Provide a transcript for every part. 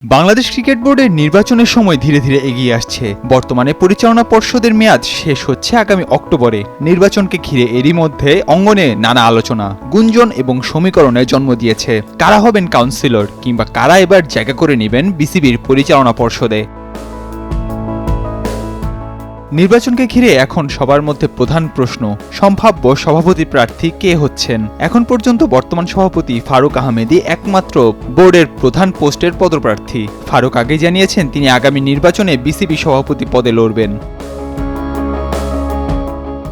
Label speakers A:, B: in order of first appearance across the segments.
A: Bangladesh cricket বোর্ডের নির্বাচনের সময় ধীরে ধীরে এগিয়ে আসছে। বর্তমানে পরিচালনা পর্ষদের মেয়াদ শেষ হচ্ছে আগামী অক্টোবরে। নির্বাচনকে ঘিরে এরই মধ্যে অঙ্গনে নানা আলোচনা, গুঞ্জন এবং সমীকরণে জন্ম দিয়েছে কারা হবেন কাউন্সিলর, কিংবা কারা এবার জায়গা করে নেবেন বিসিবির পরিচালনা পর্ষদে। নির্বাচনকে ঘিরে এখন সবার মধ্যে প্রধান প্রশ্ন, সম্ভাব্য সভাপতি প্রার্থী কে হচ্ছেন। এখন পর্যন্ত বর্তমান সভাপতি ফারুক আহমেদই একমাত্র বোর্ডের প্রধান পোস্টের পদপ্রার্থী। ফারুক আগে জানিয়েছেন তিনি আগামী নির্বাচনে বিসিবি সভাপতি পদে লড়বেন।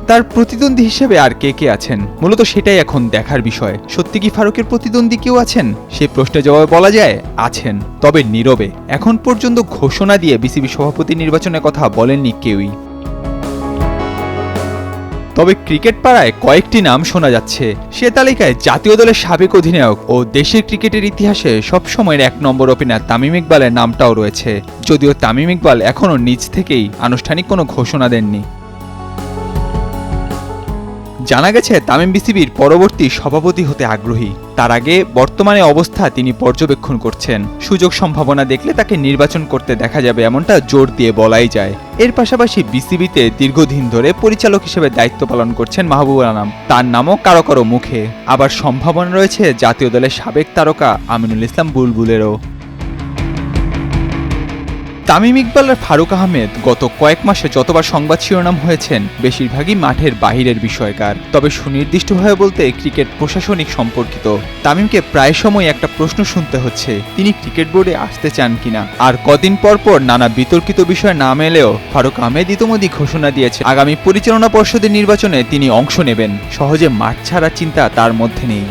A: তার প্রতিদ্বন্দ্বী হিসেবে আর কে কে আছেন, মূলত সেটাই এখন দেখার বিষয়। সত্যি কি ফারুকের প্রতিদ্বন্দ্বী কেউ আছেন? সেই প্রশ্নের জবাবে বলা যায় আছেন, তবে নীরবে। এখন পর্যন্ত ঘোষণা দিয়ে বিসিবি সভাপতি নির্বাচনের কথা বলেননি কেউই। তবে ক্রিকেট পাড়ায় কয়েকটি নাম শোনা যাচ্ছে। সে তালিকায় জাতীয় দলের সাবেক অধিনায়ক ও দেশের ক্রিকেটের ইতিহাসে সবসময়ের ১ নম্বর ওপেনার তামিম ইকবালের নামটাও রয়েছে, যদিও তামিম ইকবাল এখনও নিজ থেকেই আনুষ্ঠানিক কোনো ঘোষণা দেননি। জানা গেছে তামিম বিসিবির পরবর্তী সভাপতি হতে আগ্রহী। তার আগে বর্তমানে অবস্থা তিনি পর্যবেক্ষণ করছেন। সুযোগ সম্ভাবনা দেখলে তাকে নির্বাচন করতে দেখা যাবে, এমনটা জোর দিয়ে বলাই যায়। এর পাশাপাশি বিসিবিতে দীর্ঘদিন ধরে পরিচালক হিসেবে দায়িত্ব পালন করছেন মাহবুবুল আনাম, তার নামও কারো কারো মুখে। আবার সম্ভাবনা রয়েছে জাতীয় দলের সাবেক তারকা আমিনুল ইসলাম বুলবুলেরও। তামিম ইকবাল আর ফারুক আহমেদ গত কয়েক মাসে যতবার সংবাদ শিরোনাম হয়েছেন, বেশিরভাগই মাঠের বাহিরের বিষয়কার। তবে সুনির্দিষ্টভাবে বলতে ক্রিকেট প্রশাসনিক সম্পর্কিত। তামিমকে প্রায় সময় একটা প্রশ্ন শুনতে হচ্ছে, তিনি ক্রিকেট বোর্ডে আসতে চান কিনা। আর কদিন পর পর নানা বিতর্কিত বিষয় নাম এলেও ফারুক আহমেদ ইতোমধ্যেই ঘোষণা দিয়েছে আগামী পরিচালনা পর্ষদের নির্বাচনে তিনি অংশ নেবেন। সহজে মাঠ ছাড়ার চিন্তা তার মধ্যে নেই।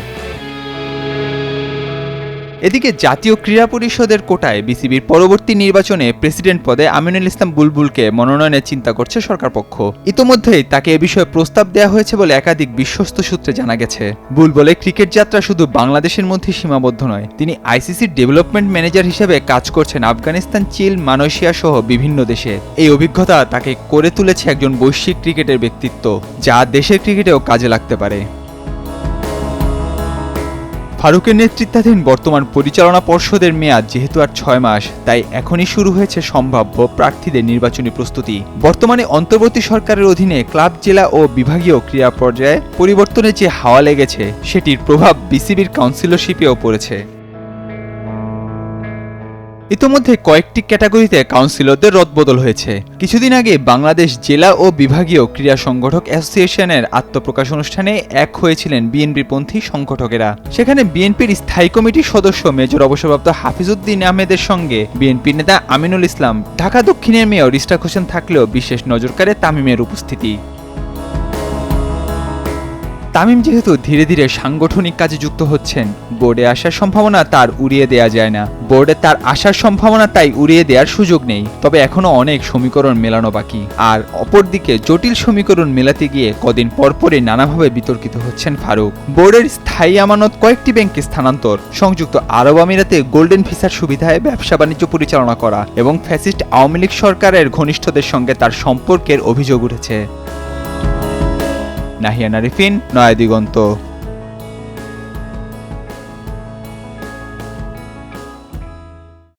A: এদিকে জাতীয় ক্রীড়া পরিষদের কোটায় বিসিবির পরবর্তী নির্বাচনে প্রেসিডেন্ট পদে আমিনুল ইসলাম বুলবুলকে মনোনয়নের চিন্তা করছে সরকারপক্ষ। ইতোমধ্যেই তাকে এ বিষয়ে প্রস্তাব দেওয়া হয়েছে বলে একাধিক বিশ্বস্ত সূত্রে জানা গেছে। বুলবুলের ক্রিকেট যাত্রা শুধু বাংলাদেশের মধ্যে সীমাবদ্ধ নয়, তিনি আইসিসির ডেভেলপমেন্ট ম্যানেজার হিসেবে কাজ করছেন আফগানিস্তান, চীন, মালয়েশিয়া সহ বিভিন্ন দেশে। এই অভিজ্ঞতা তাকে করে তুলেছে একজন বৈশ্বিক ক্রিকেটের ব্যক্তিত্ব, যা দেশের ক্রিকেটেও কাজে লাগতে পারে। ফারুকের নেতৃত্বাধীন বর্তমান পরিচালনা পর্ষদের মেয়াদ যেহেতু আর ৬ মাস, তাই এখনই শুরু হয়েছে সম্ভাব্য প্রার্থীদের নির্বাচনী প্রস্তুতি। বর্তমানে অন্তর্বর্তী সরকারের অধীনে ক্লাব, জেলা ও বিভাগীয় ক্রীড়া পর্যায়ে পরিবর্তনের যে হাওয়া লেগেছে, সেটির প্রভাব বিসিবির কাউন্সিলরশিপেও পড়েছে। ইতোমধ্যে কয়েকটি ক্যাটাগরিতে কাউন্সিলরদের রদবদল হয়েছে। কিছুদিন আগে বাংলাদেশ জেলা ও বিভাগীয় ক্রীড়া সংগঠক অ্যাসোসিয়েশনের আত্মপ্রকাশ অনুষ্ঠানে এক হয়েছিলেন বিএনপিপন্থী সংগঠকেরা। সেখানে বিএনপির স্থায়ী কমিটির সদস্য মেজর অবসরপ্রাপ্ত হাফিজউদ্দিন আহমেদের সঙ্গে বিএনপি নেতা আমিনুল ইসলাম, ঢাকা দক্ষিণের মেয়র ইশরাক হোসেন থাকলেও বিশেষ নজর কাড়ে তামিমের উপস্থিতি। তামিম যেহেতু ধীরে ধীরে সাংগঠনিক কাজে যুক্ত হচ্ছেন, বোর্ডে আসার সম্ভাবনা তার উড়িয়ে দেয়া যায় না। বোর্ডে তার আসার সম্ভাবনা তাই উড়িয়ে দেওয়ার সুযোগ নেই। তবে এখনো অনেক সমীকরণ মেলানো বাকি। আর অপরদিকে জটিল সমীকরণ মেলাতে গিয়ে কদিন পরপরই নানাভাবে বিতর্কিত হচ্ছেন ফারুক। বোর্ডের স্থায়ী আমানত কয়েকটি ব্যাংকে স্থানান্তর, সংযুক্ত আরব আমিরাতে গোল্ডেন ভিসার সুবিধায় ব্যবসা বাণিজ্য পরিচালনা করা এবং ফ্যাসিস্ট আওয়ামী লীগ সরকারের ঘনিষ্ঠদের সঙ্গে তার সম্পর্কের অভিযোগ উঠেছে। নাহিয়ান আরিফিন, নয়া দিগন্ত।